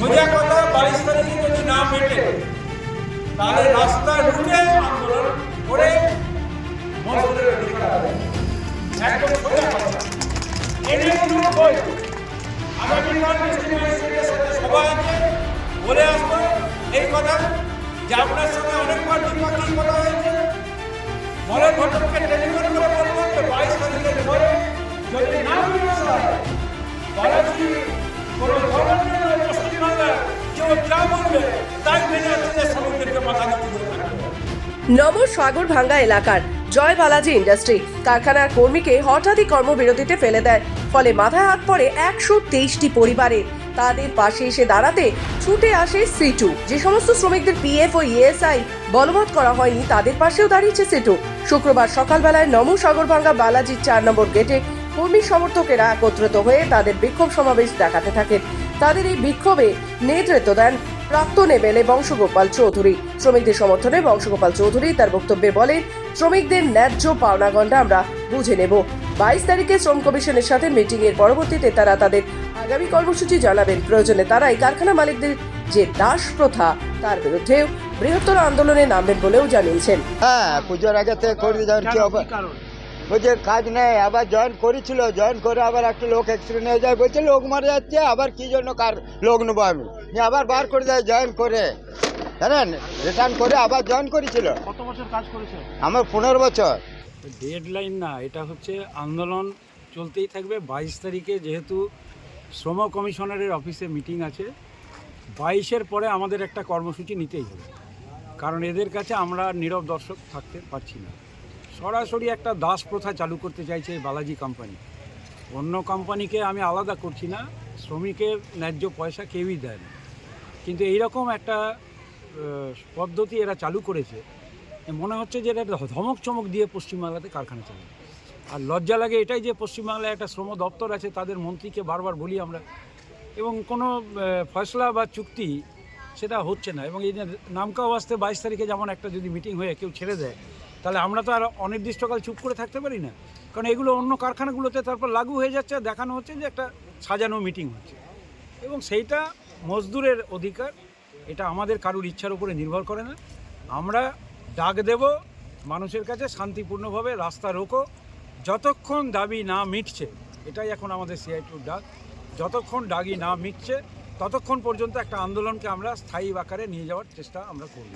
সোজা কথা 22 তারিখে যদি না মেটে তাহলে রাস্তায় ঢুকে আন্দোলন করে মজদুরের অধিকার আদায়। একদম সোজা কথা। এনে কোনো বই আগামীকাল ডিস্ট্রিক্ট ম্যাজিস্ট্রেটের সাথে সভা আছে, বলে আসবো এই কথা যে আপনার সঙ্গে অনেকবার দ্বিপাক্ষিক কথা হয়েছে। মলের ঘটককে টেলিফোন করে বলবো যে 22 তারিখের পরে যদি না মেনে হয় বালাজি কোনো গভর্নমেন্ট পশ্চিমবাংলার কেউ যা বলবে তাই মেনে আসলে শ্রমিকদেরকে মাথা নিতে হবে। নবর সাগরভাঙ্গা এলাকার জয় বালাজি ইন্ডাস্ট্রি কারখানার কর্মীকে হঠাৎই কর্মবিরতিতে ফেলে দেয়, ফলে মাথায় হাত পড়ে 123টি পরিবারে। তাদের পাশে এসে দাঁড়াতে ছুটে আসে সিটু। যে সমস্ত শ্রমিকদের পিএফ ও ইএসআই বলবৎ করা হয়নি তাদের পাশেও দাঁড়িয়েছে সিটু। শুক্রবার সকালবেলায় নমো সাগরভাঙ্গা বালাজির 4 নম্বর গেটে কর্মী সমর্থকেরা একত্রিত হয়ে তাদের বিক্ষোভ সমাবেশ দেখাতে থাকেন। তাদের এই বিক্ষোভে নেতৃত্ব দেন প্রাক্তন এমএলএ বংশগোপাল চৌধুরী। শ্রমিকদের সমর্থনে বংশগোপাল চৌধুরী তার বক্তব্যে বলেন, শ্রমিকদের ন্যায্য পাওনাগণ্ডা আমরা বুঝে নেব। 22 তারিখে শ্রম কমিশনের সাথে মিটিং এর পরবর্তীতে তারা তাদের আগামী কর্মসূচি জানাবেন। প্রয়োজনে তারাই কারখানা মালিকদের যে দাস প্রথা তার বিরুদ্ধে বৃহত্তর আন্দোলনে নামবেন বলেও জানিয়েছেন। হ্যাঁ, পুজোর আগে থেকে করে যাওয়ার কি হবে? বলছে কাজ নেই, আবার জয়েন করেছিল, জয়েন করে আবার একটা লোক অ্যাক্সিডেন্ট হয়ে যায়, বলছে লোক মারা যাচ্ছে, আবার কি জন্য কার লোক নেবো আমি, আবার বার করে দেয় জয়েন করে, জানেন রিটার্ন করে আবার জয়েন করেছিল। কত বছর কাজ করেছে? আমার 15 বছর। ডেডলাইন না, এটা হচ্ছে আন্দোলন চলতেই থাকবে। 22 তারিখে যেহেতু শ্রম কমিশনারের অফিসে মিটিং আছে, 22-এর পরে আমাদের একটা কর্মসূচি নিতেই হবে, কারণ এদের কাছে আমরা নীরব দর্শক থাকতে পারছি না। সরাসরি একটা দাস প্রথা চালু করতে চাইছে এই বালাজি কোম্পানি। অন্য কোম্পানিকে আমি আলাদা করছি না, শ্রমিকের ন্যায্য পয়সা কেউই দেয় না, কিন্তু এইরকম একটা পদ্ধতি এরা চালু করেছে, মনে হচ্ছে যে এটা ধমক চমক দিয়ে পশ্চিমবাংলাতে কারখানা চালাবে। আর লজ্জা লাগে এটাই যে পশ্চিমবাংলায় একটা শ্রম দপ্তর আছে, তাদের মন্ত্রীকে বারবার বলি আমরা, এবং কোনো ফয়সলা বা চুক্তি সেটা হচ্ছে না। এবং এই যে নামকা ওয়াস্তে 22 তারিখে যেমন একটা যদি মিটিং হয়ে কেউ ছেড়ে দেয়, তাহলে আমরা তো আর অনির্দিষ্টকাল চুপ করে থাকতে পারি না, কারণ এগুলো অন্য কারখানাগুলোতে তারপর লাগু হয়ে যাচ্ছে, দেখানো হচ্ছে যে একটা সাজানো মিটিং হচ্ছে। এবং সেইটা মজদুরের অধিকার, এটা আমাদের কারুর ইচ্ছার উপরে নির্ভর করে না। আমরা ডাক দেব মানুষের কাছে, শান্তিপূর্ণভাবে রাস্তা রোকো, যতক্ষণ দাবি না মিটছে, এটাই এখন আমাদের সিআইটিউর ডাক, যতক্ষণ দাবি না মিটছে ততক্ষণ পর্যন্ত একটা আন্দোলনকে আমরা স্থায়ী আকারে নিয়ে যাওয়ার চেষ্টা আমরা করব।